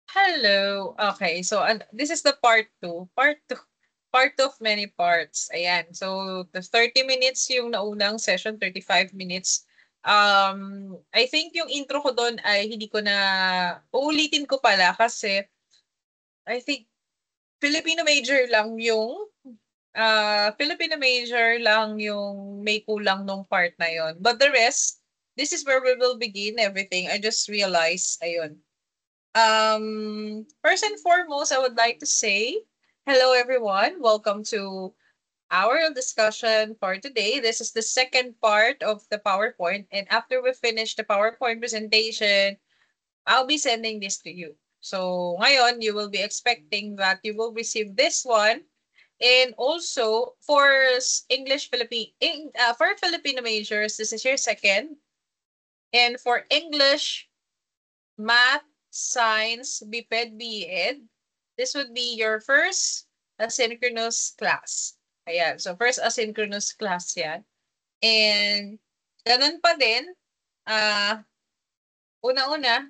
Hello. Okay, so this is the part 2. Part of many parts. Ayan. So the 30 minutes yung naunang session, 35 minutes. I think yung intro ko doon ay hindi ko na uulitin ko pala kasi I think Filipino major lang yung Filipino major lang yung may kulang nung part na yon. But the rest, this is where we will begin everything. I just realized, ayun. First and foremost, I would like to say hello, everyone. Welcome to our discussion for today. This is the second part of the PowerPoint. And after we finish the PowerPoint presentation, I'll be sending this to you. So ngayon, you will be expecting that you will receive this one. And also, for for Filipino majors, this is your second. And for English, Math, Science, BPED, BEd, this would be your first asynchronous class. Ayan. So, first asynchronous class yan. And, ganun pa din, ah, una-una,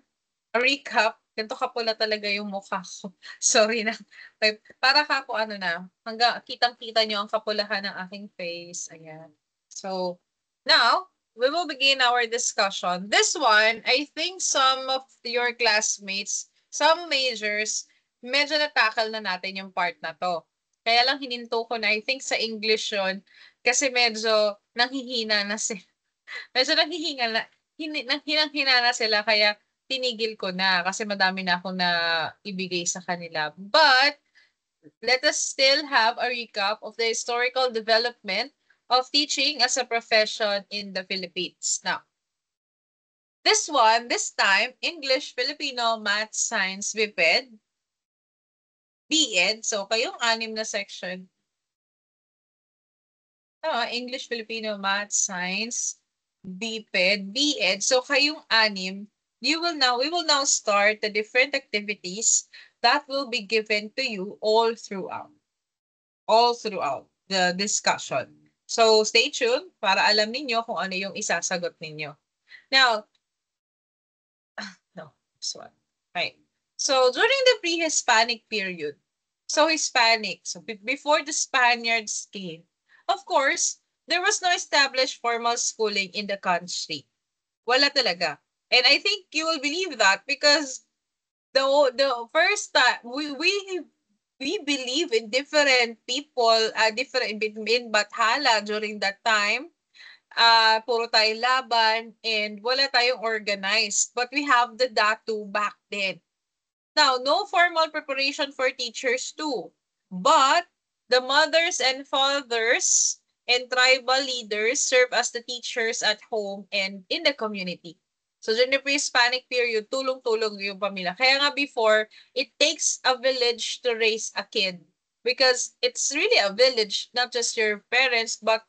recap, ganito kapula talaga yung mukha ko. Sorry na. Para ka po ano na, hanggang kitang-kita nyo ang kapulahan ng aking face. Ayan. So, now, we will begin our discussion. This one, I think some of your classmates, some majors, medyo natakal na natin yung part na to. Kaya lang hininto ko na, I think sa English yun, kasi medyo nanghihina na sila. Medyo nanghihinga na, hinang-hina na sila, kaya tinigil ko na kasi madami na akong na ibigay sa kanila. But, let us still have a recap of the historical development of teaching as a profession in the Philippines. Now, this time, English, Filipino, Math, Science, BPED, BEd, so kayong anim na section. English, Filipino, Math, Science, BPED, BEd, so kayong anim, we will now start the different activities that will be given to you all throughout the discussion. So stay tuned para alam ninyo kung ano yung isasagot ninyo. Now, no, this one. Right. So during the pre-Hispanic period, so Hispanic, so before the Spaniards came, of course, there was no established formal schooling in the country. Wala talaga. And I think you will believe that because the first time we believe in different people, different in Bathala during that time. Puro tayo laban and wala tayong organized. But we have the datu back then. Now, no formal preparation for teachers too. But the mothers and fathers and tribal leaders serve as the teachers at home and in the community. So during the pre-Hispanic period, tulong-tulong yung pamilya. Kaya nga before, it takes a village to raise a kid. Because it's really a village, not just your parents, but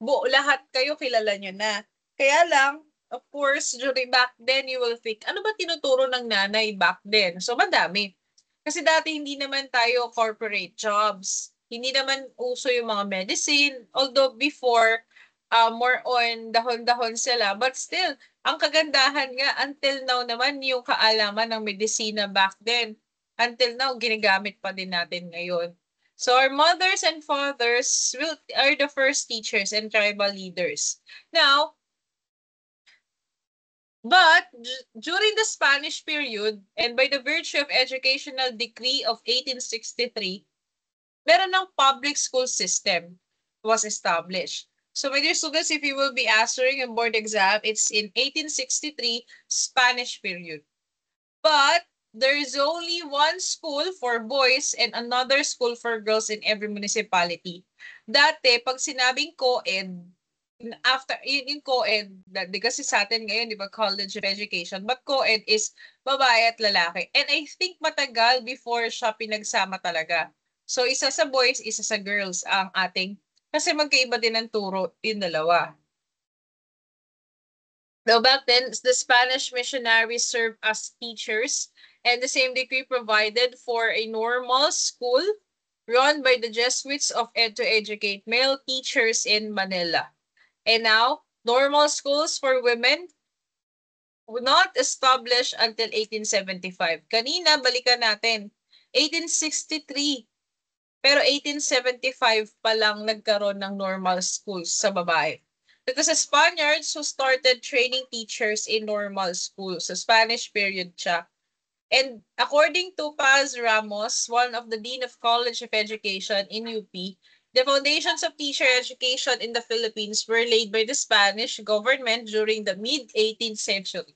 lahat kayo kilala nyo na. Kaya lang, of course, during back then, you will think, ano ba tinuturo ng nanay back then? So, madami. Kasi dati hindi naman tayo corporate jobs. Hindi naman uso yung mga medicine. Although before, more on dahon-dahon sila. But still, ang kagandahan nga, until now naman, yung kaalaman ng medisina back then, until now, ginagamit pa din natin ngayon. So our mothers and fathers are the first teachers and tribal leaders. Now, but during the Spanish period and by the virtue of educational decree of 1863, meron ng public school system was established. So my dear students, if you will be answering a board exam, it's in 1863 Spanish period. But there is only one school for boys and another school for girls in every municipality. Dati, pag sinabing co-ed, after yung co-ed, kasi sa atin ngayon, di ba, College of Education, but co-ed is babae at lalaki. And I think matagal before siya pinagsama talaga. So, isa sa boys, isa sa girls ang ating, kasi magkaiba din ang turo yung dalawa. Though back then, the Spanish missionaries served as teachers, and the same decree provided for a normal school run by the Jesuits of Ed to educate male teachers in Manila. And now, normal schools for women not established until 1875. Kanina, balikan natin. 1863. Pero 1875 pa lang nagkaroon ng normal schools sa babae. It was the Spaniards who started training teachers in normal schools. Sa Spanish period siya. And according to Paz Ramos, one of the Dean of College of Education in UP, the foundations of teacher education in the Philippines were laid by the Spanish government during the mid-18th century.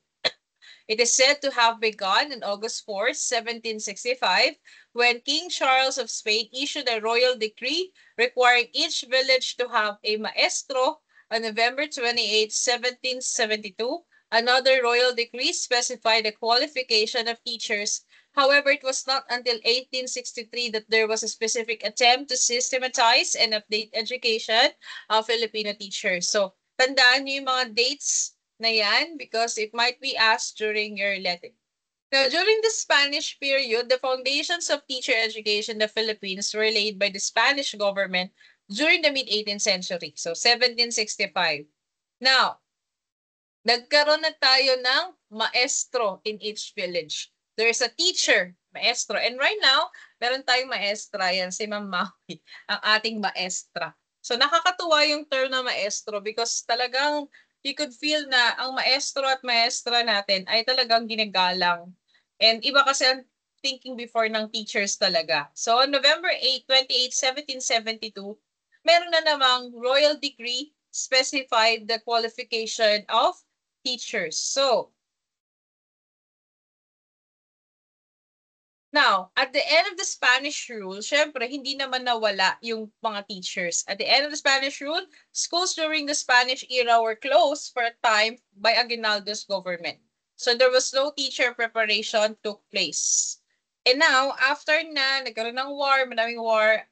It is said to have begun on August 4, 1765, when King Charles of Spain issued a royal decree requiring each village to have a maestro. On November 28, 1772, another royal decree specified the qualification of teachers. However, it was not until 1863 that there was a specific attempt to systematize and update education of Filipino teachers. So, tandaan niyo yung mga dates na yan because it might be asked during your letting. Now, during the Spanish period, the foundations of teacher education in the Philippines were laid by the Spanish government during the mid-18th century, so 1765. Now, nagkaroon na tayo ng maestro in each village. There's a teacher, maestro. And right now, meron tayong maestra, yan si Ma'am Maui, ang ating maestra. So nakakatuwa yung term na maestro because talagang you could feel na ang maestro at maestra natin ay talagang ginagalang. And iba kasi ang thinking before ng teachers talaga. So on November 8, 28, 1772, meron na namang royal decree specified the qualification of teachers. So, now, at the end of the Spanish rule, syempre, hindi naman nawala yung mga teachers. At the end of the Spanish rule, schools during the Spanish era were closed for a time by Aguinaldo's government. So, there was no teacher preparation took place. And now, after na, nagkaroon ng war, madaming war,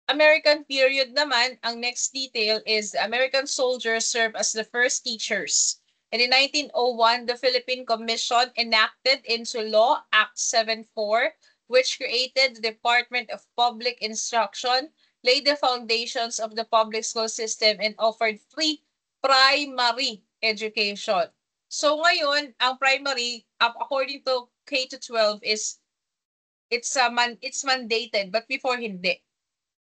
American period naman, ang next detail is American soldiers served as the first teachers. And in 1901, the Philippine Commission enacted into law Act 74, which created the Department of Public Instruction, laid the foundations of the public school system, and offered free primary education. So ngayon, ang primary, according to K-12 is it's mandated, but before hindi.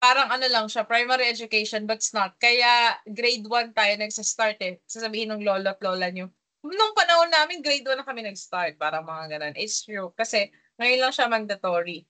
Parang ano lang siya, primary education, but it's not. Kaya grade 1 tayo nagsa-start eh. Sasabihin ng lolo at lola nyo. Nung panahon namin, grade 1 na kami nag-start. Parang mga ganun. It's true. Kasi ngayon lang siya mandatory.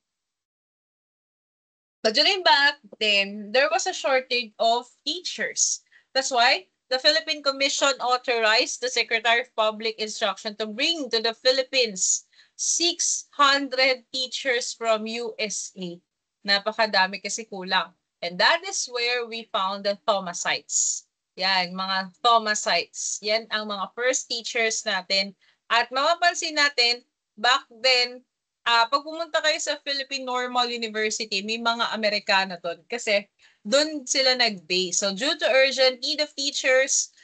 But during back then, there was a shortage of teachers. That's why the Philippine Commission authorized the Secretary of Public Instruction to bring to the Philippines 600 teachers from USA. Napakadami kasi kulang. And that is where we found the Thomasites. Yan, mga Thomasites. Yan ang mga first teachers natin. At mapapansin natin, back then, pag pumunta kayo sa Philippine Normal University, may mga Amerikano doon. Kasi doon sila nag-base. So due to urgent need of teachers,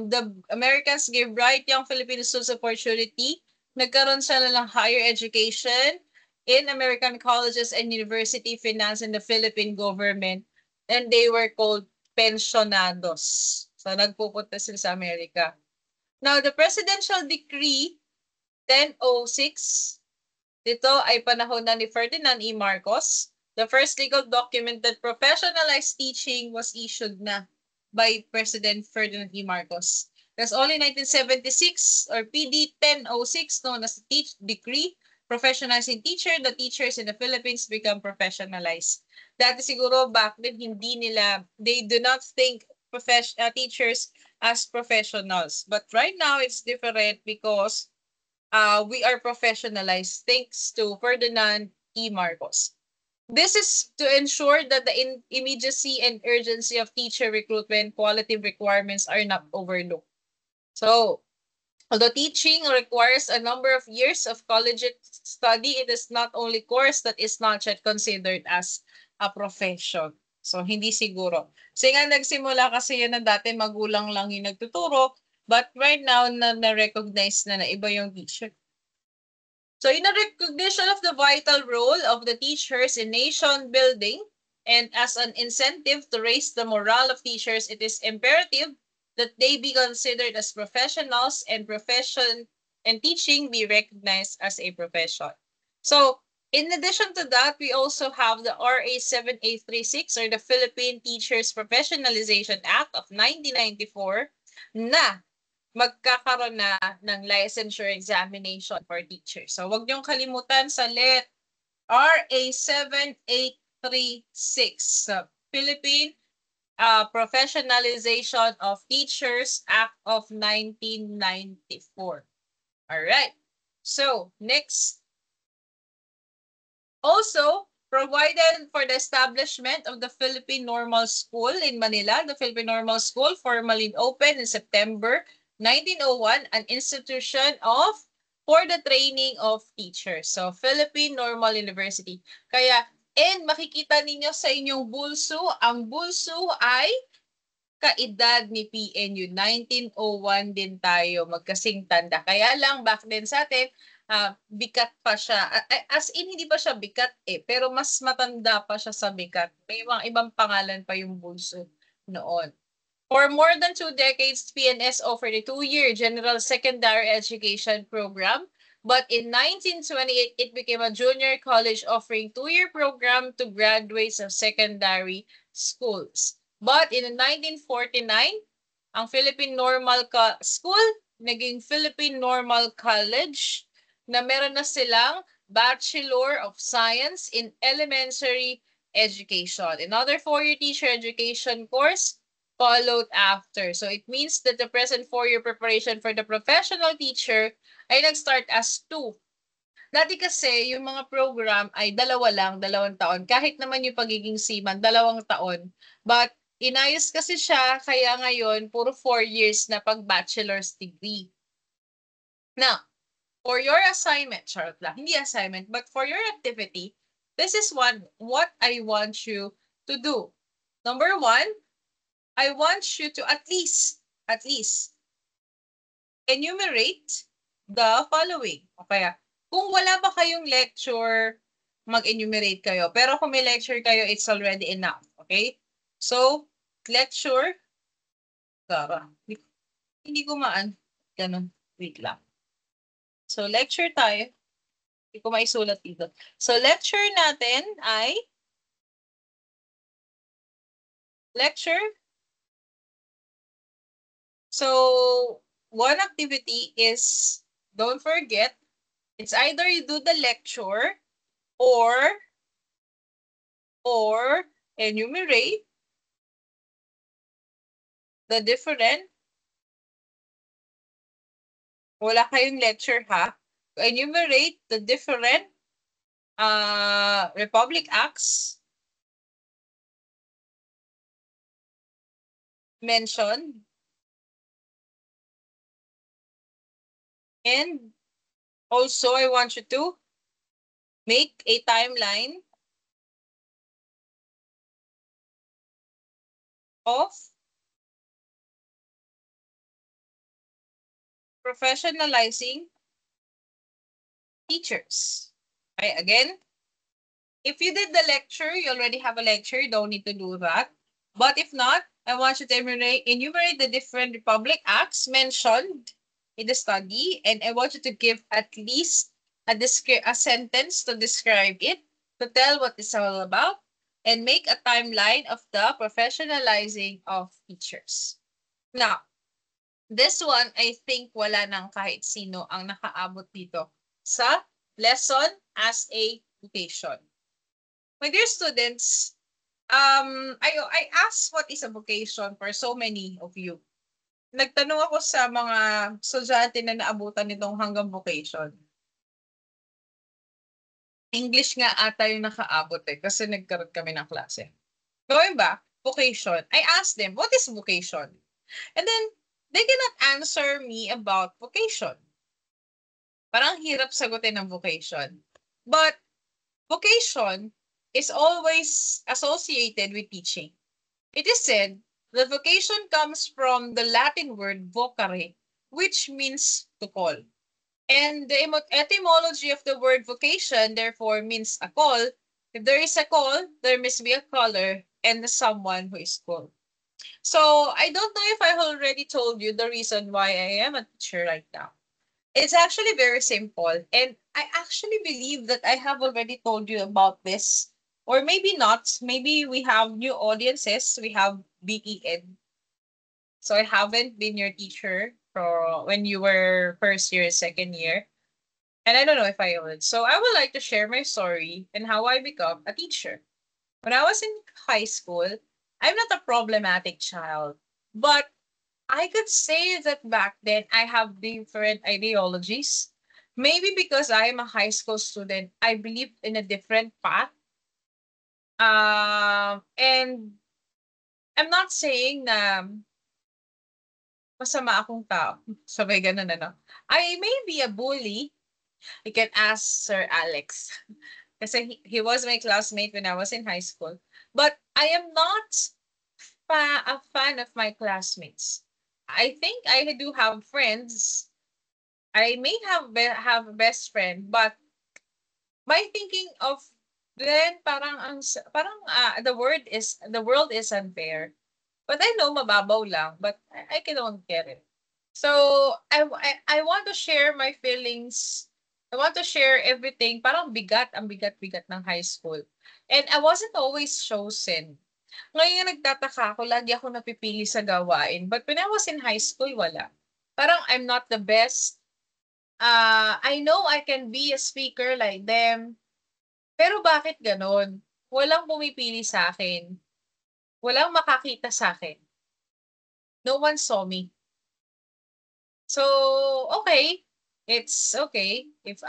the Americans gave bright young Filipino students opportunity. Nagkaroon sila ng higher education in American colleges and university financed in the Philippine government, and they were called pensionados. So nagpupunta sila sa Amerika. Now, the Presidential Decree 1006, dito ay panahon na ni Ferdinand E. Marcos. The first legal document that professionalized teaching was issued na by President Ferdinand E. Marcos. That's only 1976 or PD 1006 known as the Teach Decree professionalizing teacher, the teachers in the Philippines become professionalized. Dati siguro back then they do not think teachers as professionals. But right now it's different because we are professionalized thanks to Ferdinand E. Marcos. This is to ensure that the immediacy and urgency of teacher recruitment quality requirements are not overlooked. So, although teaching requires a number of years of collegiate study, it is not only course that is not yet considered as a profession. So, hindi siguro. Kasi nga nagsimula kasi yan na dati magulang lang yung nagtuturo, but right now na-recognize na iba yung teacher. So, in a recognition of the vital role of the teachers in nation building and as an incentive to raise the morale of teachers, it is imperative that they be considered as professionals and and teaching be recognized as a profession. So, in addition to that, we also have the RA 7836 or the Philippine Teachers Professionalization Act of 1994 na magkakaroon na ng licensure examination for teachers. So, wag niyong kalimutan sa RA 7836, Philippine Professionalization of Teachers Act of 1994. All right. So, next. Also, provided for the establishment of the Philippine Normal School in Manila. The Philippine Normal School formally opened in September 1901, an institution for the training of teachers. So, Philippine Normal University. Kaya, and makikita ninyo sa inyong bulso, ang bulso ay kaedad ni PNU. 1901 din tayo, magkasing tanda. Kaya lang, back then sa atin, bikat pa siya. As in, hindi pa siya bikat pero mas matanda pa siya sa bikat. May mga ibang pangalan pa yung bulso noon. For more than 2 decades, PNS offered a 2-year general secondary education program. But in 1928, it became a junior college offering 2-year program to graduates of secondary schools. But in 1949, ang Philippine Normal School naging Philippine Normal College na meron na silang Bachelor of Science in Elementary Education. Another 4-year teacher education course followed after. So it means that the present 4-year preparation for the professional teacher ay nag-start as 2. Dati kasi, yung mga program ay dalawang taon. Kahit naman yung pagiging seaman, 2 taon. But inayos kasi siya, kaya ngayon, puro 4 years na pag-bachelor's degree. Now, for your assignment, charot lang, hindi assignment, but for your activity, this is what I want you to do. Number 1, I want you to at least enumerate the following. O kaya, kung wala ba kayong lecture, mag-enumerate kayo. Pero kung may lecture kayo, it's already enough. Okay? So, lecture. Hindi ko ganun. Wait lang. So, lecture tayo. Hindi ko maisulat dito. So, lecture natin ay lecture. So, one activity is, don't forget, it's either you do the lecture or enumerate the different, wala kayong lecture ha, enumerate the different Republic Acts mentioned, and also I want you to make a timeline of professionalizing teachers. Okay, again, if you did the lecture, you already have a lecture, you don't need to do that. But if not, I want you to enumerate the different Republic Acts mentioned in the study, and I want you to give at least a sentence to describe it, to tell what it's all about, and make a timeline of the professionalizing of teachers. Now, this one, I think wala nang kahit sino ang nakaabot dito sa lesson as a vocation. My dear students, I asked what is a vocation for so many of you. Nagtanong ako sa mga estudyante na naabutan nitong hanggang vocation. English nga ata yung nakaabot kasi nagkaroon kami ng klase. Going back, vocation. I asked them, what is vocation? And then, they cannot answer me about vocation. Parang hirap sagutin ng vocation. But, vocation is always associated with teaching. It is said that vocation comes from the Latin word vocare, which means to call. And the etymology of the word vocation, therefore, means a call. If there is a call, there must be a caller and someone who is called. So, I don't know if I already told you the reason why I am a teacher right now. It's actually very simple. And I actually believe that I have already told you about this. Or maybe not. Maybe we have new audiences. We have BEN. So I haven't been your teacher for when you were first year, second year. And I don't know if I would. So I would like to share my story and how I become a teacher. When I was in high school, I'm not a problematic child. But I could say that back then I have different ideologies. Maybe because I am a high school student, I believed in a different path. And I'm not saying na masama akong tao. Sabay ganun ano. I may be a bully. You can ask Sir Alex. Kasi he was my classmate when I was in high school. But I am not a fan of my classmates. I think I do have friends. I may have a best friend, but my thinking of then parang the world is unfair. But I know mababaw lang, but I can don't get it. So I want to share my feelings. I want to share everything. Parang bigat, ang bigat-bigat ng high school. And I wasn't always chosen. Ngayon nagtataka ako, lagi ako napipili sa gawain. But when I was in high school, wala. Parang I'm not the best. I know I can be a speaker like them. Pero bakit ganon? Walang pumipili sa akin. Walang makakita sa akin. No one saw me. So, okay. It's okay. If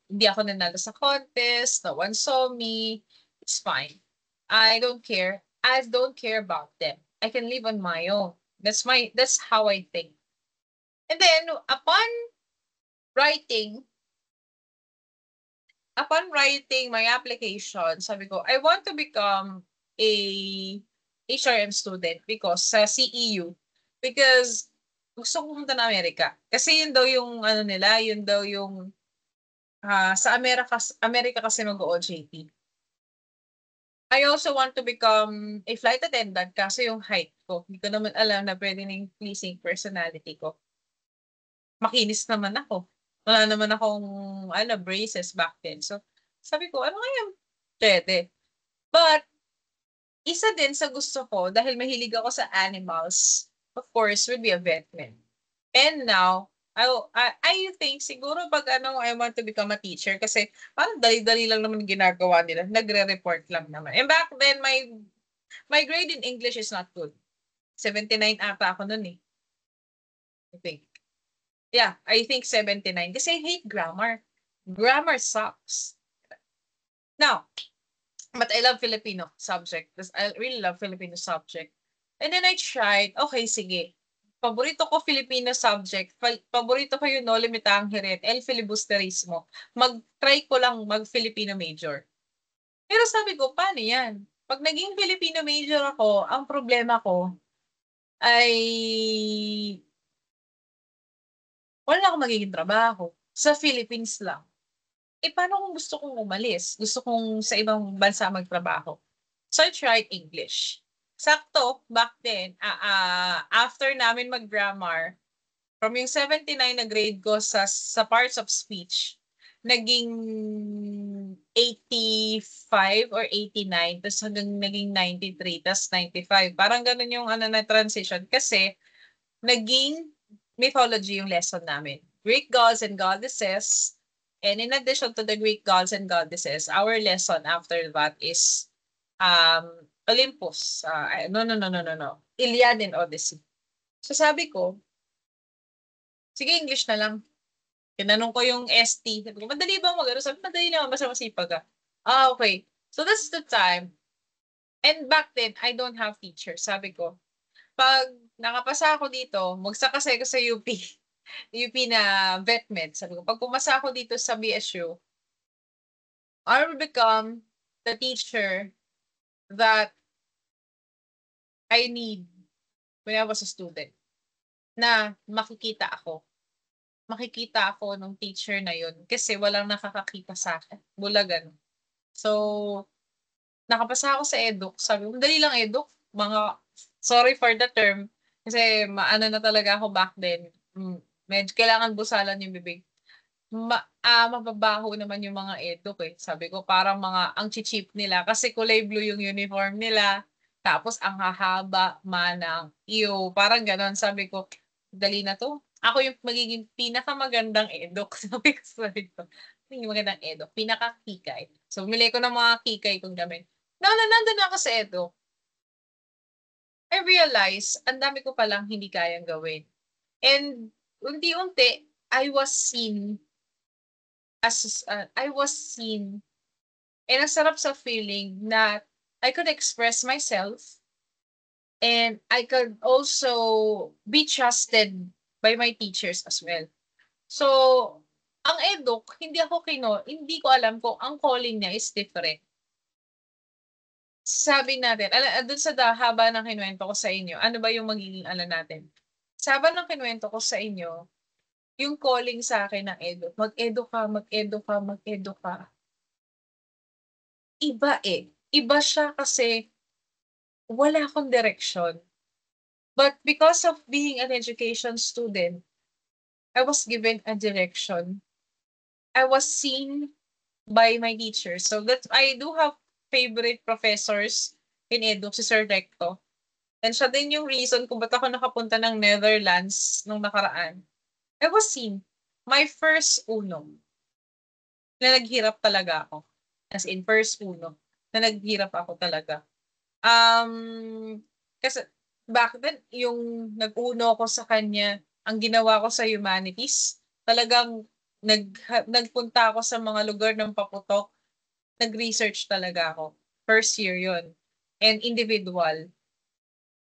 hindi ako nanalo sa contest, no one saw me, it's fine. I don't care. I don't care about them. I can live on my own. That's how I think. And then writing, upon writing my application, sabi ko, I want to become a HRM student because sa CEU. Because gusto ko pumunta na Amerika. Kasi yun daw yung ano nila, yun daw yung sa Amerika kasi mag-OJT. I also want to become a flight attendant kasi yung height ko. Hindi ko naman alam na pwede na pleasing personality ko. Makinis naman ako. Wala naman akong braces back then. So, sabi ko, ano kaya pwede? But, isa din sa gusto ko, dahil mahilig ako sa animals, of course, would be a vetman. And now, I think siguro pag I want to become a teacher kasi parang dali-dali lang naman ginagawa nila. Nagre-report lang naman. And back then, my grade in English is not good. 79 ata ako nun eh. I think. Yeah, I think 79. Kasi I hate grammar. Grammar sucks. Now, but I love Filipino subject. I really love Filipino subject. And then I tried, okay, sige. Paborito ko Filipino subject. Paborito ko yung No Limitang Hirit, El Filibusterismo. Mag-try ko lang mag-Filipino major. Pero sabi ko, paano yan? Pag naging Filipino major ako, ang problema ko ay wala akong magiging trabaho. Sa Philippines lang. Eh, paano kung gusto kong umalis? Gusto kong sa ibang bansa magtrabaho? So, I tried English. Sakto, back then, after namin mag-grammar, from yung 79 na grade ko sa parts of speech, naging 85 or 89, tapos hanggang naging 93, tapos 95. Parang ganun yung na transition kasi naging mythology yung lesson namin. Greek gods and goddesses. And in addition to the Greek gods and goddesses, our lesson after that is Olympus. No. Iliad and Odyssey. So sabi ko, sige English na lang. Tinanong ko yung ST. Sabi ko, madali ba mag-ano? Sabi, madali naman, basta masipag ka. Okay. So that's the time. And back then, I don't have teacher. Sabi ko, pag nakapasa ako dito, magsakasay ko sa UP. UP na vet med. Sabi ko, pag pumasa ako dito sa BSU, I will become the teacher that I need when I was a student. Na makikita ako. Makikita ako ng teacher na yun kasi walang nakakakita sa akin. Bulagan. So, nakapasa ako sa eduk. Sabi ko, dali lang eduk. Sorry for the term. Kasi maano na talaga ako back then. Medyo kailangan busalan yung bibig. mababaho naman yung mga eduk, eh. Sabi ko parang mga ang cheap nila kasi kulay blue yung uniform nila, tapos ang hahaba, manang, ew, parang gano'n. Sabi ko, "Dali na 'to, ako yung magiging pinakamagandang eduk." Sabi ko, "Yung magandang eduk, pinaka-kikay." So, bumili ko ng mga kikay kong damit. Now na nandun na ako sa eduk, I realize ang dami ko palang hindi kayang gawin. And unti-unti, I was seen, and ang sarap sa feeling na I could express myself and I could also be trusted by my teachers as well. So, ang eduk, hindi ko alam kung ang calling niya is different. Sabi natin, dun sa haba ng kinuwento ko sa inyo, ano ba yung magiging natin? Sa haba ng kinuwento ko sa inyo, yung calling sa akin ng eduk, mag-edu ka, mag-edu ka, mag-edu ka. Iba, eh. Iba siya kasi wala akong direksyon. But because of being an education student, I was given a direction. I was seen by my teachers. So I do have favorite professors in Edu, si Sir Recto. And siya din yung reason kung ba't ako nakapunta ng Netherlands nung nakaraan. I was seen. My first uno na naghirap talaga ako. As in, first uno na naghirap ako talaga. Kasi back then, yung nag-uno ko sa kanya, ang ginawa ko sa humanities, talagang nagpunta ako sa mga lugar ng paputok, nag-research talaga ako. First year yon. And individual.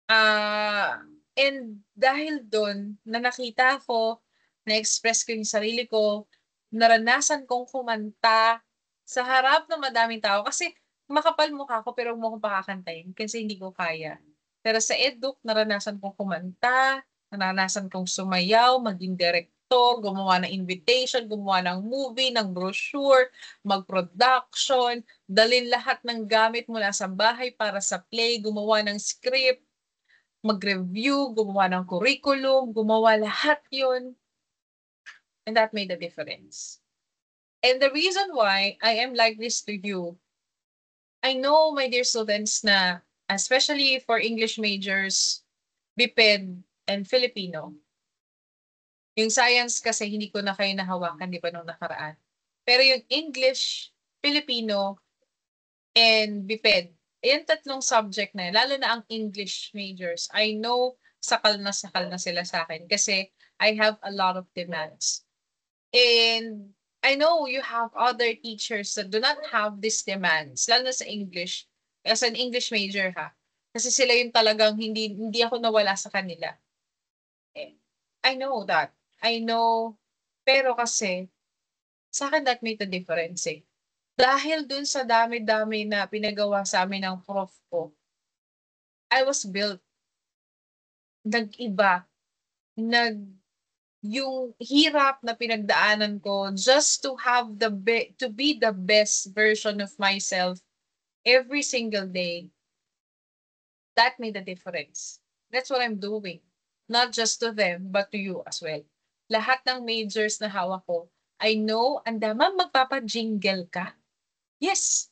And dahil doon, na nakita ko, na-express ko yung sarili ko, naranasan kong kumanta sa harap ng madaming tao. Kasi makapal mukha ko pero huwag mo akong pakakantayin kasi hindi ko kaya. Pero sa eduk, naranasan kong kumanta, naranasan kong sumayaw, maging direktor, gumawa ng invitation, gumawa ng movie, ng brochure, mag-production, dalin lahat ng gamit mula sa bahay para sa play, gumawa ng script, mag-review, gumawa ng curriculum, gumawa lahat yun. And that made a difference. And the reason why I am like this to you, I know, my dear students, na especially for English majors, BPED, and Filipino, yung science kasi hindi ko na kayo nahawakan, di ba, nung nakaraan. Pero yung English, Filipino, and BPED, yung tatlong subject na yun, lalo na ang English majors, I know sakal na sila sa akin kasi I have a lot of demands. And I know you have other teachers that do not have these demands, lalo na sa English, as an English major ha. Kasi sila yung talagang hindi ako nawala sa kanila. Eh, I know that. I know. Pero kasi, sa akin that made a difference eh. Dahil dun sa dami-dami na pinagawa sa amin ng prof ko, I was built. Nag-iba. Nag yung hirap na pinagdaanan ko just to have to be the best version of myself every single day, that made a difference. That's what I'm doing. Not just to them, but to you as well. Lahat ng majors na hawak ko, I know, ma'am, magpapa-jingle ka? Yes,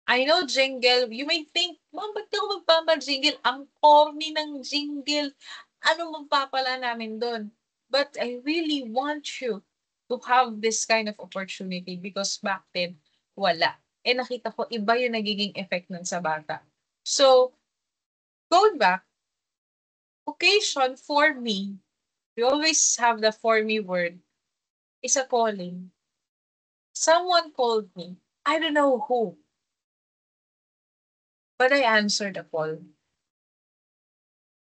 I know jingle. You may think, ma'am, ba't ako magpapa-jingle? Ang corny ng jingle. Ano magpapala namin doon? But I really want you to have this kind of opportunity because back then, wala. Eh nakita ko, iba yung nagiging effect nun sa bata. So, going back, occasion for me, we always have the for me word, is a calling. Someone called me. I don't know who, but I answered the call.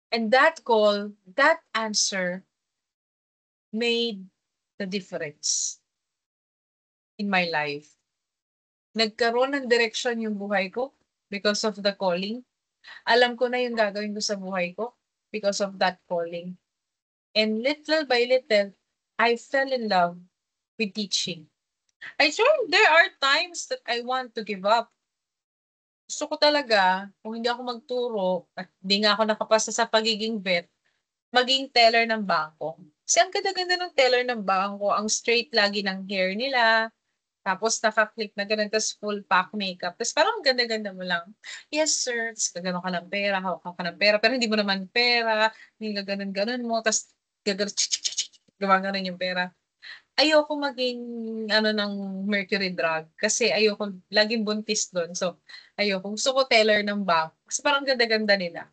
And that call, that answer made the difference in my life. Nagkaroon ng direction yung buhay ko because of the calling. Alam ko na yung gagawin ko sa buhay ko because of that calling. And little by little, I fell in love with teaching. There are times that I want to give up. Gusto ko talaga, kung hindi ako magturo at hindi nga ako nakapasa sa pagiging vet, maging teller ng bangko. Kasi ang ganda-ganda ng teller ng bangko, ang straight lagi ng hair nila, tapos naka-clip na gano'n, tapos full pack makeup. Tapos parang ang ganda-ganda mo lang. Yes, sir. Tapos gaganon ka ng pera, hawak ka ng pera, pero hindi mo naman pera, hindi gaganon-ganon mo, tapos gaganon, gumaganon yung pera. Ayoko maging ano ng mercury drug kasi ayoko laging buntis do'n. So, ayoko. Gusto ko teller ng bangko kasi parang ganda-ganda nila.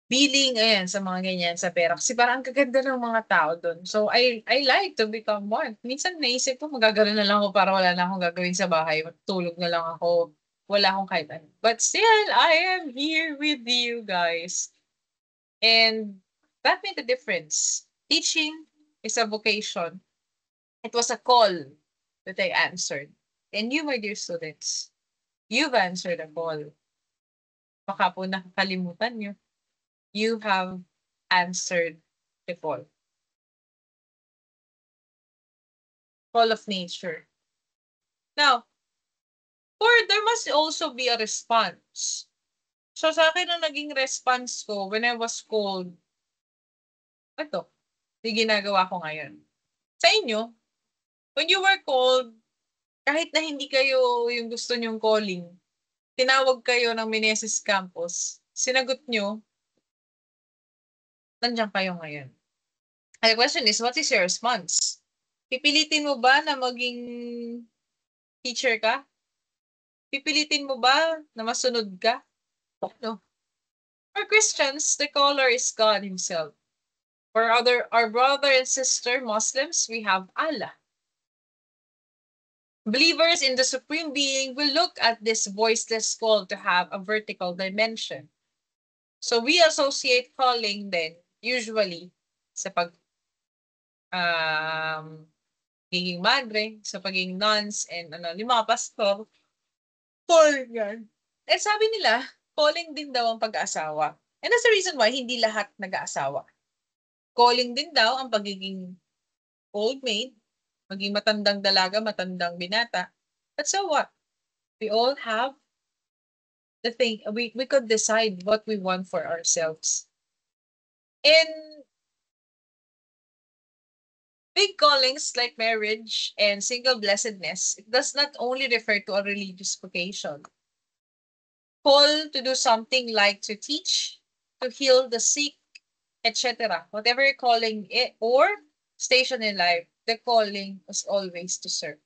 Billing, ayan, sa mga ganyan, sa pera. Kasi parang ang gaganda ng mga tao do'n. So, I like to become one. Minsan naisip ko magagano'n na lang ako para wala na akong gagawin sa bahay, matutulog na lang ako, wala akong kahit ano. But still, I am here with you guys. And that made a difference. Teaching is a vocation. It was a call that I answered. And you, my dear students, you've answered a call. Baka po nakakalimutan niyo. You have answered the call. Call of nature. Now, or there must also be a response. So sa akin ang naging response ko when I was called, ito, yung ginagawa ko ngayon. Sa inyo, when you were called, kahit na hindi kayo yung gusto nyong calling, tinawag kayo ng Meneses Campus, sinagot nyo, nandiyan kayo ngayon. And the question is, what is your response? Pipilitin mo ba na maging teacher ka? Pipilitin mo ba na masunod ka? No. For Christians, the caller is God Himself. For our brother and sister Muslims, we have Allah. Believers in the Supreme Being will look at this voiceless call to have a vertical dimension. So we associate calling then usually sa pagiging madre, sa pagiging nuns, and yung mga pastor, calling yan. Eh sabi nila, calling din daw ang pag-aasawa. And that's the reason why hindi lahat nag-aasawa. Calling din daw ang pagiging old maid, maging matandang dalaga, matandang binata. But so what? We all have the thing, we could decide what we want for ourselves. In big callings like marriage and single blessedness, it does not only refer to a religious vocation. Call to do something like to teach, to heal the sick, etc. Whatever you're calling it or station in life, the calling is always to serve.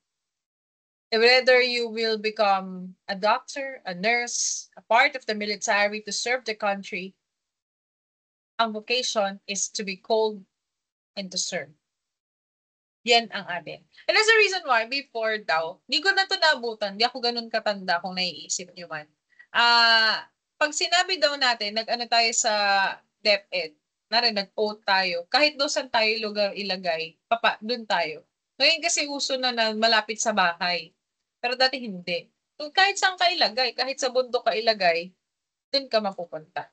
Whether you will become a doctor, a nurse, a part of the military to serve the country, ang vocation is to be called and to serve. Yan ang atin. And that's the reason why before daw, hindi ko na ito naabutan, hindi ako ganun katanda kung naiisip nyo man. Pag sinabi daw natin, nag-ano tayo sa DepEd, na rin nag-oath tayo, kahit doon saan tayo lugar ilagay, doon tayo. Ngayon kasi uso na malapit sa bahay. Pero dati hindi. Kung kahit saan ka ilagay, kahit sa bundok ka ilagay, doon ka mapupunta.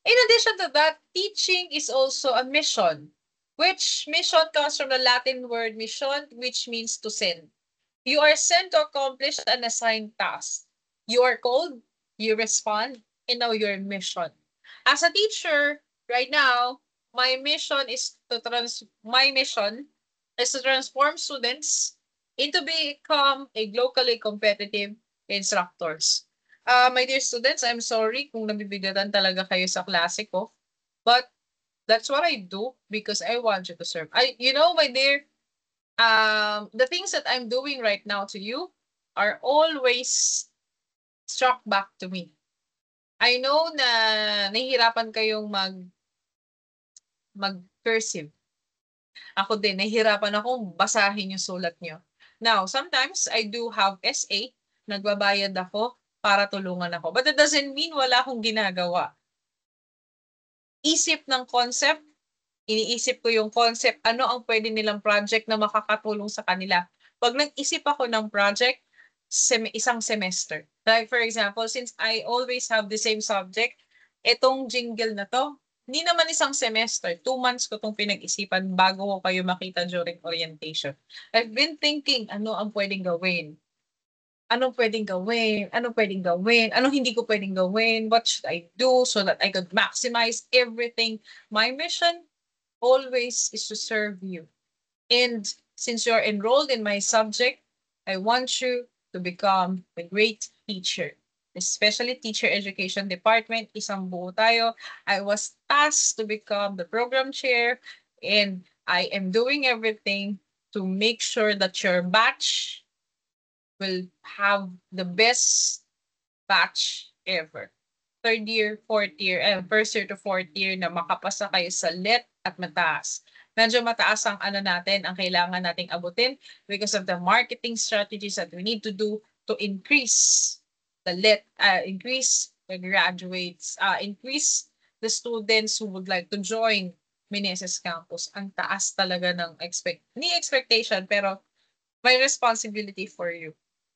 In addition to that, teaching is also a mission, which mission comes from the Latin word mission, which means to send. You are sent to accomplish an assigned task. You are called, you respond, and now your mission. As a teacher, right now, my mission is to transform students into become a locally competitive instructors. My dear students, I'm sorry kung nabibigatan talaga kayo sa klase ko, but that's what I do because I want you to serve. My dear, the things that I'm doing right now to you are always struck back to me. I know na nahihirapan kayong mag-cursive. Ako din, nahihirapan akong basahin yung sulat nyo. Now, sometimes I do have SA, nagbabayad ako para tulungan ako. But that doesn't mean wala akong ginagawa. Isip ng concept, iniisip ko yung concept, ano ang pwede nilang project na makakatulong sa kanila. Pag nag-isip ako ng project, isang semester. Like for example, since I always have the same subject, itong jingle na to, hindi naman isang semester, 2 months ko itong pinag-isipan bago ko kayo makita during orientation. I've been thinking, ano ang pwedeng gawin? Anong puwedeng gawin, anong puwedeng gawin, anong hindi ko puwedeng gawin, what should I do so that I could maximize everything. My mission always is to serve you. And since you're enrolled in my subject, I want you to become a great teacher. Especially teacher education department, isang buo tayo. I was tasked to become the program chair, and I am doing everything to make sure that your batch will have the best batch ever. Third year, fourth year, first year to fourth year na makapasa kayo sa LET at mataas. Medyo mataas ang ano natin, ang kailangan nating abutin because of the marketing strategies that we need to do to increase the LET, increase the graduates, increase the students who would like to join Meneses Campus. Ang taas talaga ng ni expectation, pero my responsibility for you.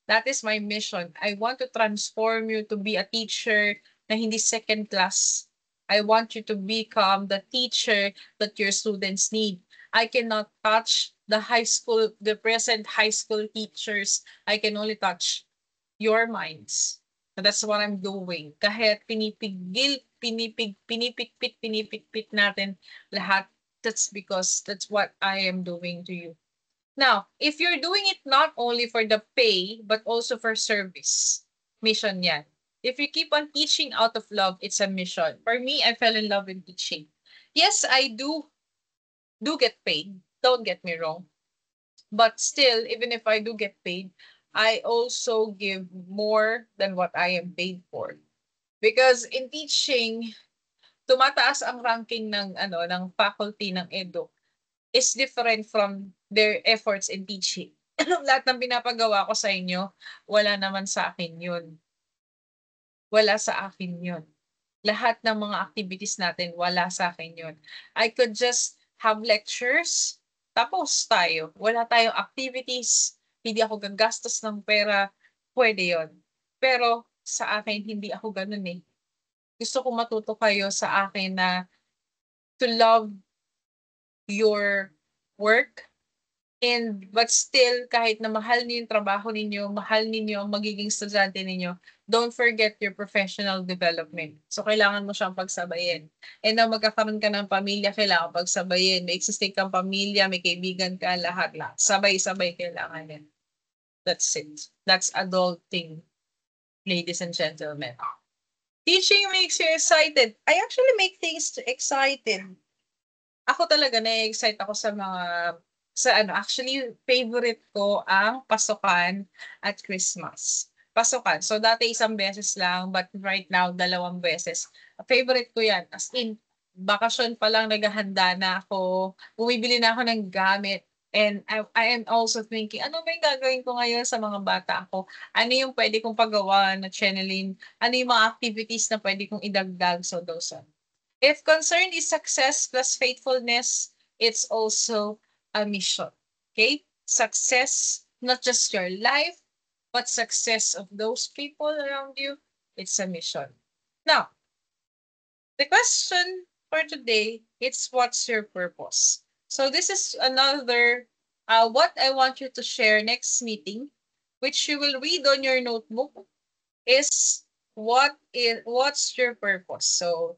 That is my mission. I want to transform you to be a teacher na hindi second class. I want you to become the teacher that your students need. I cannot touch the present high school teachers. I can only touch your minds. So that's what I'm doing. Kahit pinipikpit natin lahat, that's because that's what I am doing to you. Now, if you're doing it not only for the pay, but also for service, mission yan. If you keep on teaching out of love, it's a mission. For me, I fell in love in teaching. Yes, I do get paid. Don't get me wrong. But still, even if I do get paid, I also give more than what I am paid for. Because in teaching, tumataas ang ranking ng faculty ng edu is different from their efforts in teaching. Lahat ng pinapagawa ko sa inyo, wala naman sa akin yun. Wala sa akin yun. Lahat ng mga activities natin, wala sa akin yun. I could just have lectures, tapos tayo. Wala tayong activities, hindi ako gagastos ng pera, pwede yon. Pero sa akin, hindi ako ganun eh. Gusto ko matuto kayo sa akin na to love your work. And but still, kahit na mahal niyo yung trabaho ninyo, mahal ninyo ang magiging estudyante ninyo, don't forget your professional development. So, kailangan mo siyang pagsabayin. And na magkakaroon ka ng pamilya, kailangan pagsabayin. May existing kang pamilya, may kaibigan ka, lahat. Sabay-sabay kailangan yan. That's it. That's adulting, ladies and gentlemen. Teaching makes you excited. I actually make things excited. Ako talaga na-excite ako actually favorite ko ang pasukan at Christmas. Pasukan. So dati isang beses lang, but right now 2 beses. Favorite ko 'yan. As in, bakasyon pa lang naghahanda na ako, bumibili na ako ng gamit. And I am also thinking, ano ba yung gagawin ko ngayon sa mga bata ko? Ano yung pwede kong pagawa na channeling? Ano yung mga activities na pwede kong idagdag? So those are. If concern is success plus faithfulness, it's also a mission. Okay? Success, not just your life, but success of those people around you, it's a mission. Now, the question for today, it's what's your purpose? So this is another, what I want you to share next meeting, which you will read on your notebook, is what's your purpose? So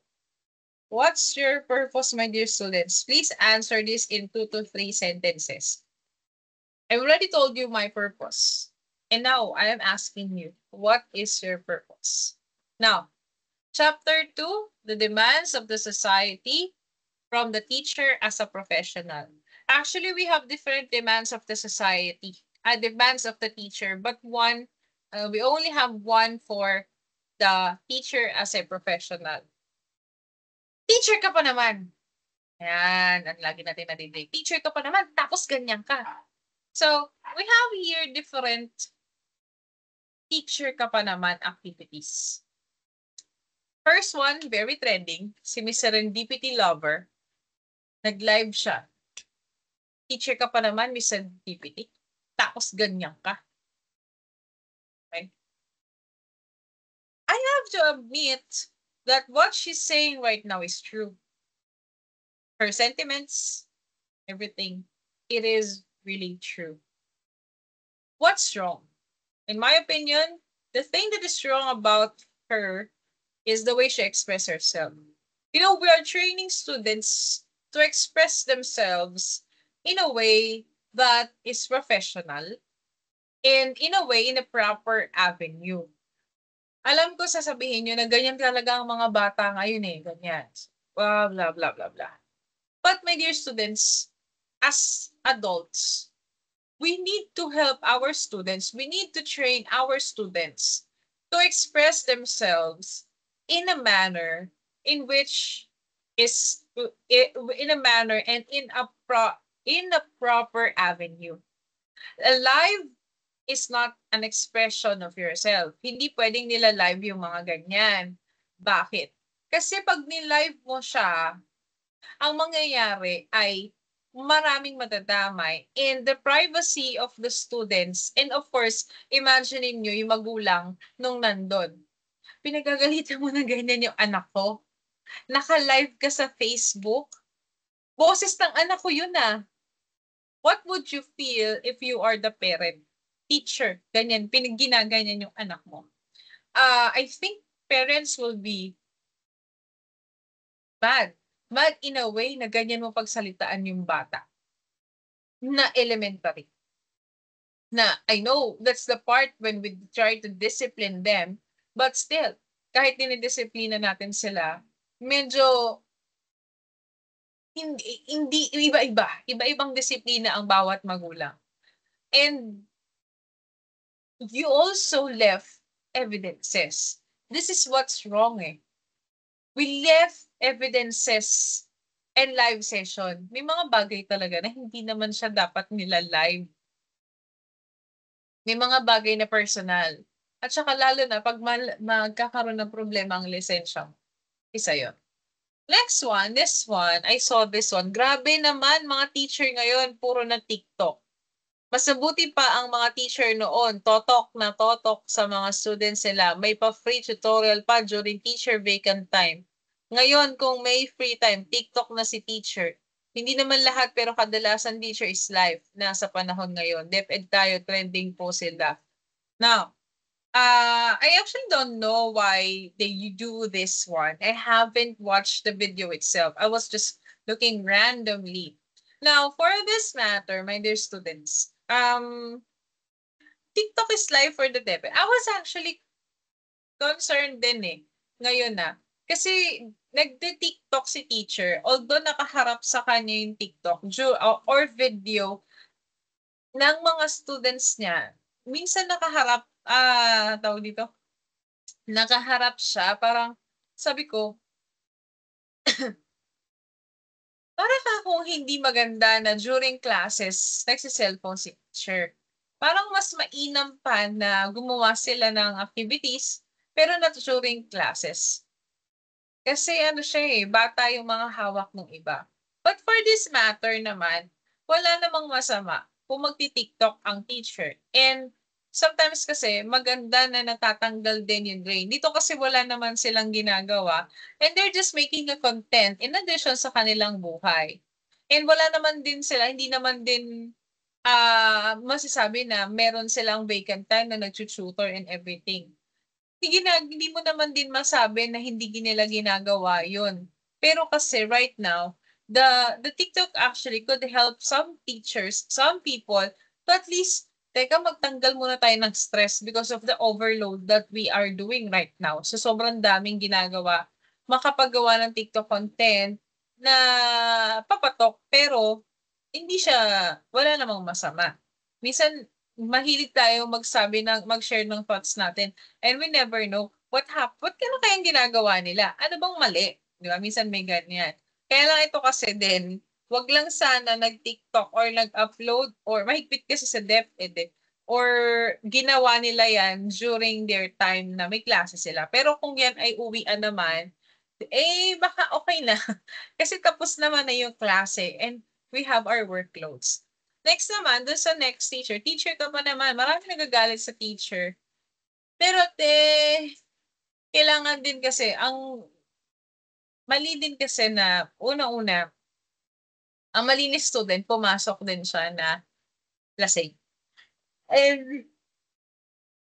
what's your purpose, my dear students? Please answer this in 2 to 3 sentences. I already told you my purpose. And now I am asking you, what is your purpose? Now, chapter 2, the demands of the society from the teacher as a professional. Actually, we have different demands of the society, demands of the teacher, but we only have one for the teacher as a professional. Teacher ka pa naman. Ayan, ang lagi natin nadidig. Teacher ka pa naman, tapos ganyan ka. So, we have here different teacher ka pa naman activities. First one, very trending, si Miss Serendipity Lover. Nag-live siya. Teacher ka pa naman, Miss Serendipity. Tapos ganyan ka. Okay? I have to admit that what she's saying right now is true. Her sentiments, everything, it is really true. What's wrong? In my opinion, the thing that is wrong about her is the way she expresses herself. We are training students to express themselves in a way that is professional and in a way in a proper avenue. Alam ko sasabihin niyo na ganyan talaga ang mga bata ngayon eh, ganyan. Blah, blah, blah, blah, blah. But my dear students, as adults, we need to help our students. We need to train our students to express themselves in a manner in which is in a manner and in a proper avenue. A live is not an expression of yourself. Hindi pwedeng nila live yung mga ganyan. Bakit? Kasi pag ni-live mo siya, ang mangyayari ay maraming madadamay in the privacy of the students. And of course, imagine niyo yung magulang nung nandun. Pinagagalitan mo na ganyan yung anak ko. Naka-live ka sa Facebook. Boses ng anak ko yun ah. What would you feel if you are the parent? Teacher, ganyan, ginaganyan yung anak mo. I think parents will be bad. Bad in a way na ganyan mo pagsalitaan yung bata na elementary. Na I know that's the part when we try to discipline them, but still, kahit dinidisiplina natin sila, medyo hindi iba-iba. Iba-ibang disiplina ang bawat magulang. And you also left evidences. This is what's wrong eh. We left evidences and live session. May mga bagay talaga na hindi naman siya dapat nila live. May mga bagay na personal. At saka lalo na pag magkakaroon ng problema ang lisensya mo. Isa yun. Next one, this one, I saw this one. Grabe naman mga teacher ngayon, puro na TikTok. Mas mabuti pa ang mga teacher noon, totok na totok sa mga students nila. May pa-free tutorial pa during teacher vacant time. Ngayon, kung may free time, TikTok na si teacher. Hindi naman lahat pero kadalasan teacher is live na sa panahon ngayon. DepEd tayo, trending po sila. Now, I actually don't know why they do this one. I haven't watched the video itself. I was just looking randomly. Now, for this matter, my dear students, TikTok is live for the DepEd. I was actually concerned din eh, ngayon na. Kasi nagde-TikTok si teacher, although nakaharap sa kanya yung TikTok or video ng mga students niya. Minsan nakaharap, tawag dito, nakaharap siya, parang sabi ko, para ka kung hindi maganda na during classes, nagsi-cellphone si teacher. Parang mas mainam pa na gumawa sila ng activities, pero not during classes. Kasi ano siya eh, bata yung mga hawak ng iba. But for this matter naman, wala namang masama kung magti-TikTok ang teacher. And sometimes kasi maganda na natatanggal din yung drain. Dito kasi wala naman silang ginagawa and they're just making a content in addition sa kanilang buhay. And wala naman din sila, hindi naman din masasabi na meron silang vacant time na nag-tutor and everything. Hindi mo naman din masabi na hindi nila ginagawa yun. Pero kasi right now, the TikTok actually could help some teachers, some people, to at least, teka, magtanggal muna tayo ng stress because of the overload that we are doing right now. So sobrang daming ginagawa. Makapagawa ng TikTok content na papatok, pero hindi siya, wala namang masama. Minsan, mahilig tayo mag-share ng thoughts natin. And we never know what ano kayang ginagawa nila? Ano bang mali? Di ba? Minsan may ganyan. Kaya lang ito kasi din, wag lang sana nag-TikTok or nag-upload or mahigpit kasi sa DepEd eh. Or ginawa nila yan during their time na may klase sila. Pero kung yan ay uwian naman, eh baka okay na. Kasi tapos naman na yung klase and we have our workloads. Next naman, dun sa next teacher. Teacher ka pa naman. Marami nagagalit sa teacher. Pero kailangan din kasi, ang mali din kasi na, una-una, ang malinis student, pumasok din siya na lasing. And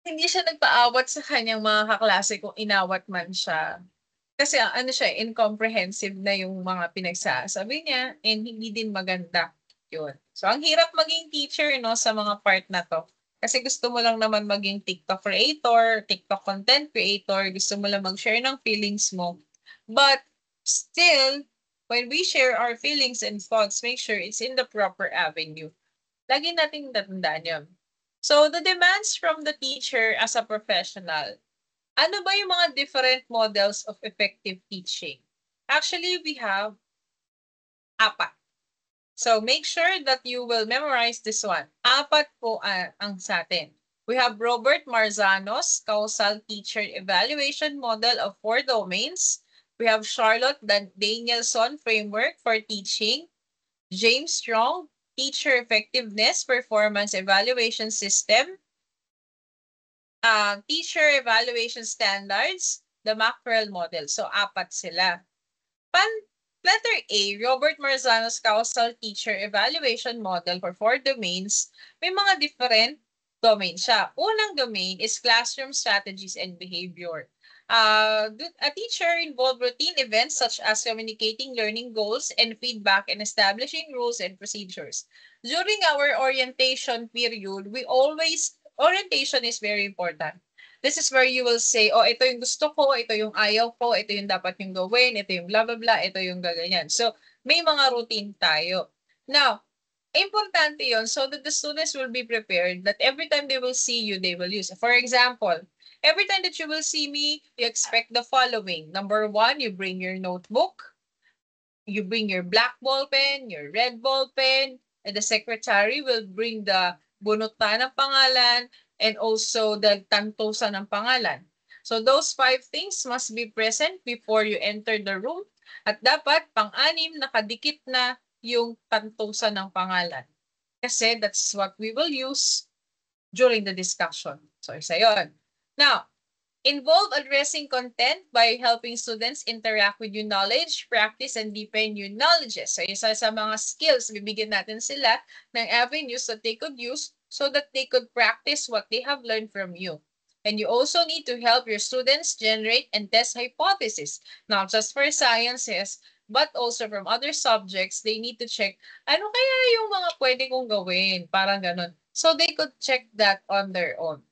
Hindi siya nagpaawat sa kanyang mga kaklase kung inawat man siya. Kasi ano siya, incomprehensive na yung mga pinagsasabi niya and hindi din maganda yun. So, ang hirap maging teacher, no, sa mga part na to. Kasi gusto mo lang naman maging TikTok creator, TikTok content creator, gusto mo lang mag-share ng feelings mo. But still, when we share our feelings and thoughts, make sure it's in the proper avenue. Lagi nating tatandaan yun. So, the demands from the teacher as a professional. Ano ba yung mga different models of effective teaching? Actually, we have apat. So make sure that you will memorize this one. Apat po ang sa atin. We have Robert Marzano's Causal Teacher Evaluation Model of 4 domains. We have Charlotte Danielson Framework for Teaching. James Strong, Teacher Effectiveness Performance Evaluation System. Teacher Evaluation Standards, the Mackerel Model. So, apat sila. Letter A, Robert Marzano's Causal Teacher Evaluation Model for 4 domains, may mga different domain siya. Unang domain is classroom strategies and behavior. A teacher involved routine events such as communicating learning goals and feedback and establishing rules and procedures. During our orientation period, orientation is very important. This is where you will say, oh, ito yung gusto ko, ito yung ayaw ko, ito yung dapat yung gawin, ito yung blah, blah, blah, ito yung gaganyan. So, may mga routine tayo. Now, importante yon so that the students will be prepared that every time they will see you, they will use. For example, every time that you will see me, you expect the following. Number 1, you bring your notebook, you bring your black ball pen, your red ball pen, and the secretary will bring the bunutan ng pangalan and also the tantosa ng pangalan. So those 5 things must be present before you enter the room at dapat pang-anim nakadikit na yung tantosa ng pangalan. Kasi that's what we will use during the discussion. So isa yun. Now, involve addressing content by helping students interact with new knowledge, practice, and deepen new knowledges. So isa sa mga skills, bibigyan natin sila ng avenues that they could use so that they could practice what they have learned from you. And you also need to help your students generate and test hypotheses, not just for sciences, but also from other subjects. They need to check, ano kaya yung mga pwede kong gawin? Parang ganun. So they could check that on their own.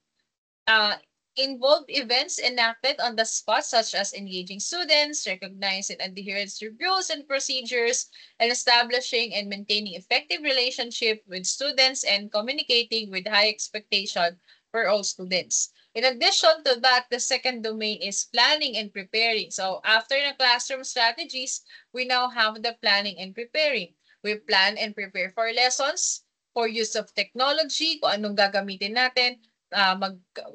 Involved events enacted on the spot, such as engaging students, recognizing adherence to rules and procedures, and establishing and maintaining effective relationship with students and communicating with high expectation for all students. In addition to that, the second domain is planning and preparing. So after the classroom strategies, we now have the planning and preparing. We plan and prepare for lessons, for use of technology, kung anong gagamitin natin,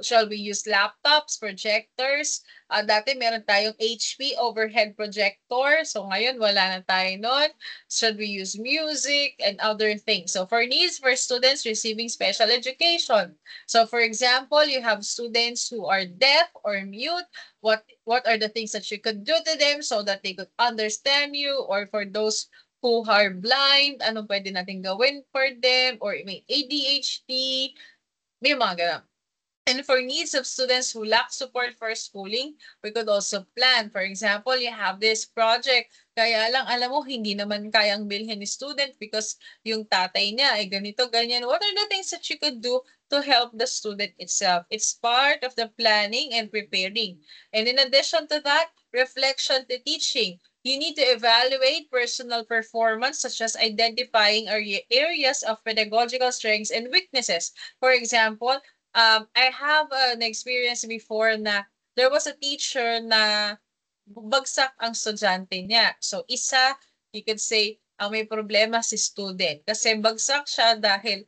shall we use laptops, projectors? Dati meron tayong HP overhead projector. So ngayon wala na tayo nun. Should we use music and other things? So for needs for students receiving special education. So for example, you have students who are deaf or mute. What are the things that you could do to them so that they could understand you? Or for those who are blind, anong pwede natin gawin for them? Or may ADHD, may mga ganun. And for needs of students who lack support for schooling, we could also plan. For example, you have this project, kaya lang alam mo, hindi naman kayang bilhin ni student because yung tatay niya ay ganito, ganyan. What are the things that you could do to help the student itself? It's part of the planning and preparing. And in addition to that, reflection to teaching. You need to evaluate personal performance such as identifying areas of pedagogical strengths and weaknesses. For example, I have an experience before na there was a teacher na bagsak ang estudyante niya. So isa, you could say, may problema si student. Kasi bagsak siya dahil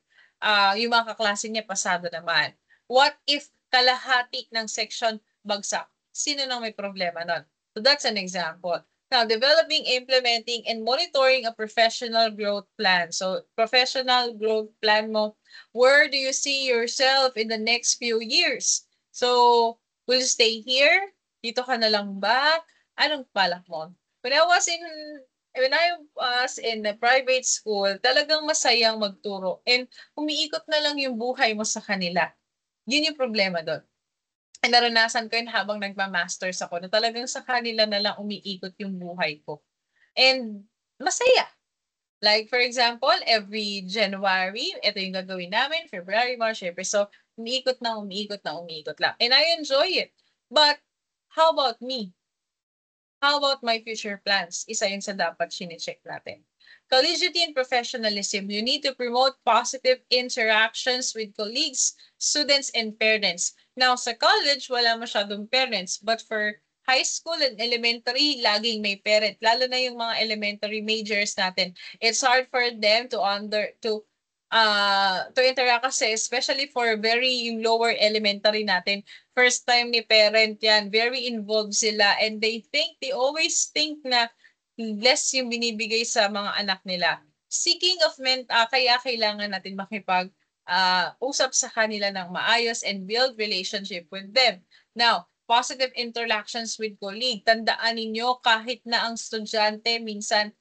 yung mga kaklase niya pasado naman. What if kalahati ng section bagsak? Sino nang may problema nun? So that's an example. Now, developing, implementing, and monitoring a professional growth plan. So, professional growth plan mo, where do you see yourself in the next few years? So, will you stay here? Dito ka na lang ba? Anong balak mo? When I was in the private school, talagang masayang magturo and umiikot na lang yung buhay mo sa kanila. Yun yung problema doon. And naranasan ko yun habang nagma-masters ako na talagang sa kanila na lang umiikot yung buhay ko. And masaya. Like for example, every January, ito yung gagawin namin, February, March, April. So, umiikot na, umiikot na, umiikot lang. And I enjoy it. But, how about me? How about my future plans? Isa yun sa dapat chinecheck natin. Collegiality and professionalism, you need to promote positive interactions with colleagues, students, and parents. Now, sa college, wala masyadong parents. But for high school and elementary, laging may parent. Lalo na yung mga elementary majors natin. It's hard for them to interact kasi, especially for very yung lower elementary natin. First time ni parent yan, very involved sila, and they always think na less yung binibigay sa mga anak nila. Speaking of kaya kailangan natin usap sa kanila ng maayos and build relationship with them. Now, positive interactions with colleague. Tandaan ninyo kahit na ang estudyante minsan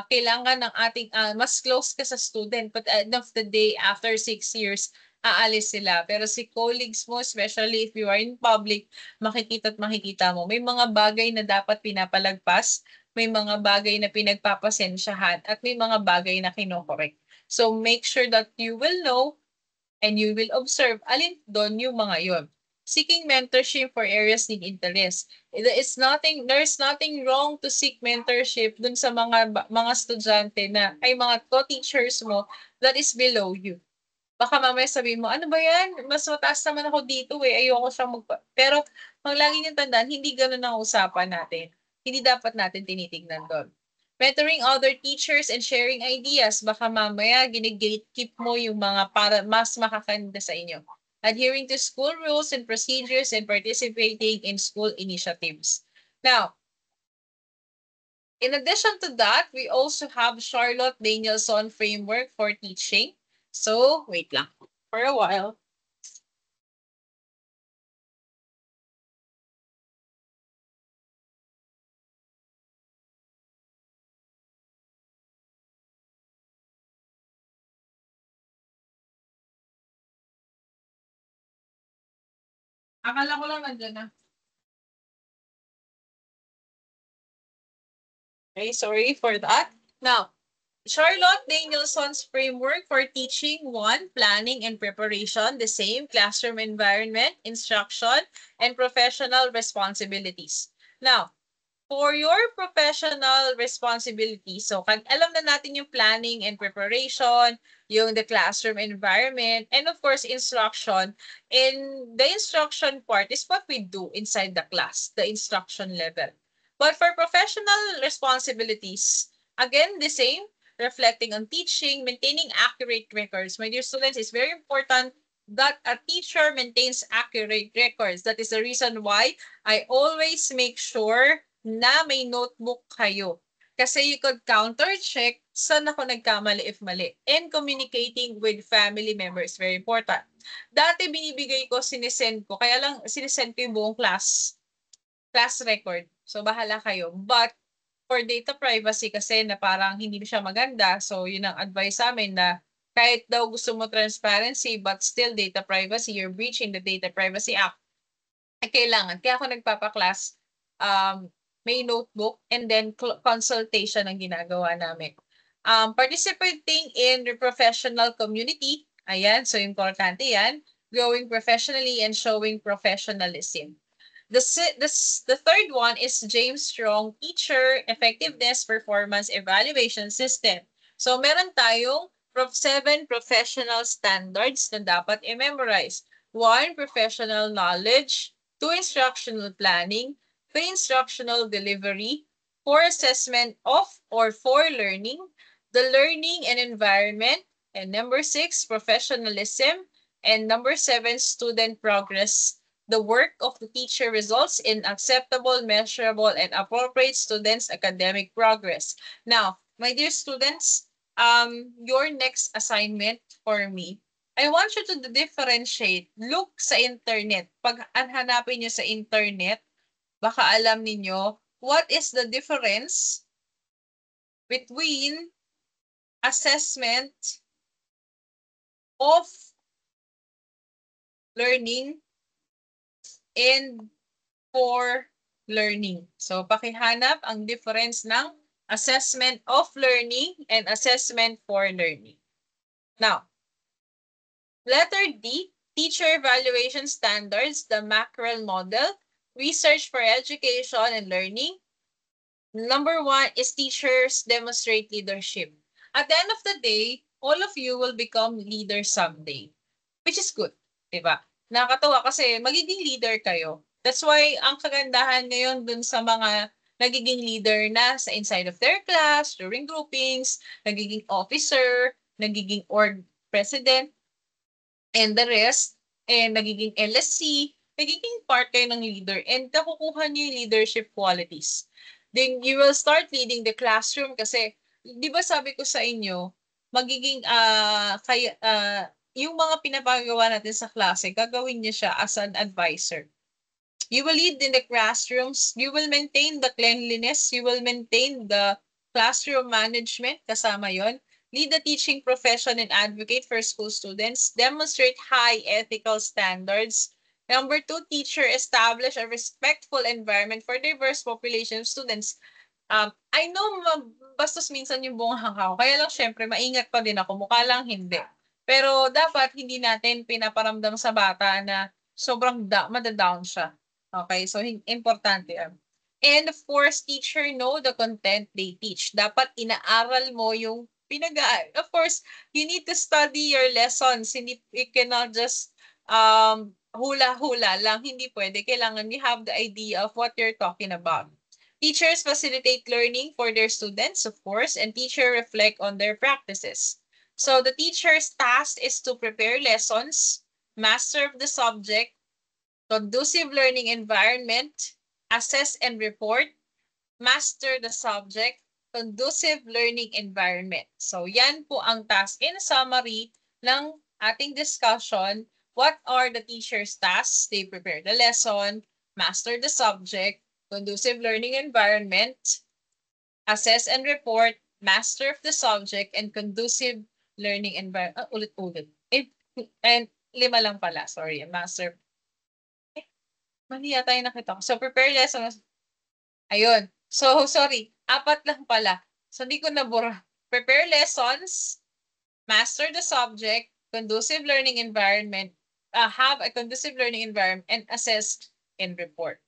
kailangan ng ating mas close ka sa student, but at the end of the day, after 6 years, aalis sila. Pero si colleagues mo, especially if you are in public, makikita at makikita mo. May mga bagay na dapat pinapalagpas, may mga bagay na pinagpapasensyahan, at may mga bagay na kinokorek. So make sure that you will know and you will observe alin doon yung mga yon. Seeking mentorship for areas need interest. There's nothing wrong to seek mentorship dun sa mga estudyante na ay mga co-teachers mo that is below you. Baka mamaya sabihin mo, ano ba yan? Mas mataas naman ako dito eh. Ayoko siyang Pero, ang lagi niyong tandaan, hindi ganun ang usapan natin. Hindi dapat natin tinitignan doon. Mentoring other teachers and sharing ideas. Baka mamaya, gine-gatekeep mo yung mga para mas makakanda sa inyo. Adhering to school rules and procedures and participating in school initiatives. Now, in addition to that, we also have Charlotte Danielson framework for teaching. So, wait lang for a while. Akala ko lang nandiyan na. Okay, sorry for that. Now, Charlotte Danielson's framework for teaching: one, planning and preparation, the same, classroom environment, instruction, and professional responsibilities. Now, for your professional responsibilities, so alam na natin yung planning and preparation, yung the classroom environment, and of course, instruction. And the instruction part is what we do inside the class, the instruction level. But for professional responsibilities, again, the same, reflecting on teaching, maintaining accurate records. My dear students, it's very important that a teacher maintains accurate records. That is the reason why I always make sure na may notebook kayo. Kasi you could counter-check saan ako nagkamali if mali. And communicating with family members, very important. Dati binibigay ko, sinisend ko, kaya lang sinisend ko yung buong class record. So bahala kayo. But for data privacy kasi na parang hindi siya maganda, so yun ang advice sa amin na kahit daw gusto mo transparency but still data privacy, you're breaching the Data Privacy Act. Ay kailangan. Kaya ako nagpapa-class, may notebook and then consultation ang ginagawa namin. Participating in the professional community, ayan, so importante yan, growing professionally and showing professionalism. The third one is James Strong Teacher Effectiveness Performance Evaluation System. So meron tayong 7 professional standards na dapat i-memorize. 1, professional knowledge. 2, instructional planning. 3, instructional delivery. 4, assessment of or for learning. The learning and environment. And number 6, professionalism. And number 7, student progress. The work of the teacher results in acceptable, measurable, and appropriate students' academic progress. Now, my dear students, your next assignment for me, I want you to differentiate. Look sa internet. Pag hanapin nyo sa internet, baka alam ninyo what is the difference between assessment of learning and for learning. So, pakihanap ang difference ng assessment of learning and assessment for learning. Now, letter D, teacher evaluation standards, the Mackerel model, research for education and learning. Number 1 is teachers demonstrate leadership. At the end of the day, all of you will become leaders someday, which is good, di ba? Nakakatawa kasi magiging leader kayo. That's why ang kagandahan ngayon dun sa mga nagiging leader na sa inside of their class, during groupings, nagiging officer, nagiging org president, and the rest, and nagiging LSC, nagiging part kayo ng leader, and nakukuha niyo yung leadership qualities. Then you will start leading the classroom kasi, di ba sabi ko sa inyo, magiging, yung mga pinapagawa natin sa klase, gagawin niyo siya as an advisor. You will lead in the classrooms, you will maintain the cleanliness, you will maintain the classroom management, kasama yon. Lead the teaching profession and advocate for school students. Demonstrate high ethical standards. Number 2, teacher establish a respectful environment for diverse population of students. I know bastos minsan yung bunga ko. Kaya lang syempre, maingat pa din ako. Mukha lang hindi. Pero dapat hindi natin pinaparamdam sa bata na sobrang madadown siya. Okay? So, importante yan. And of course, teacher know the content they teach. Dapat inaaral mo yung of course, you need to study your lessons. You cannot just hula-hula lang. Hindi pwede. Kailangan you have the idea of what you're talking about. Teachers facilitate learning for their students, of course, and teachers reflect on their practices. So the teacher's task is to prepare lessons, master of the subject, conducive learning environment, assess and report, master the subject, conducive learning environment. So yan po ang task in summary ng ating discussion. What are the teacher's tasks? They prepare the lesson, master the subject, conducive learning environment, assess and report, master of the subject, and conducive learning environment. Ulit-ulit. And 5 lang pala. Sorry, master. Mali yata yung nakita ko. So prepare lesson. Ayun. So, sorry. 4 lang pala. So, hindi ko nabura. Prepare lessons, master the subject, conducive learning environment, have a conducive learning environment, and assess and report.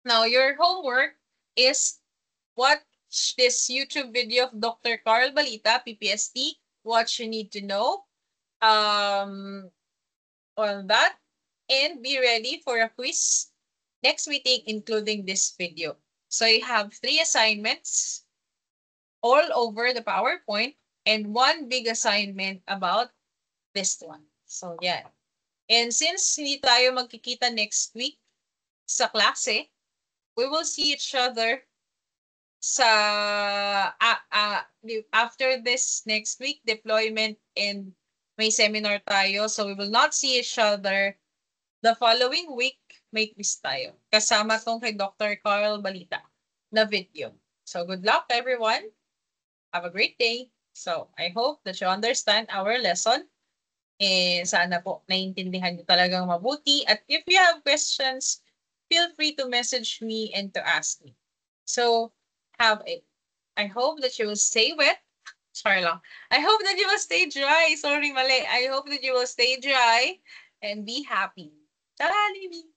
Now, your homework is watch this YouTube video of Dr. Carl Balita, PPST, what you need to know on that, and be ready for a quiz next meeting, including this video. So you have 3 assignments all over the PowerPoint and 1 big assignment about this one. So yeah. And since hindi tayo magkikita next week sa klase, we will see each other sa after this next week deployment, and may seminar tayo. So we will not see each other the following week. May quiz tayo. Kasama tong kay Dr. Carl Balita na video. So good luck everyone. Have a great day. So I hope that you understand our lesson. And sana po naiintindihan niyo talagang mabuti. At if you have questions, feel free to message me and to ask me. So I hope that you will stay wet. Sorry lang. I hope that you will stay dry. Sorry, mali. I hope that you will stay dry and be happy. Tara, Libby.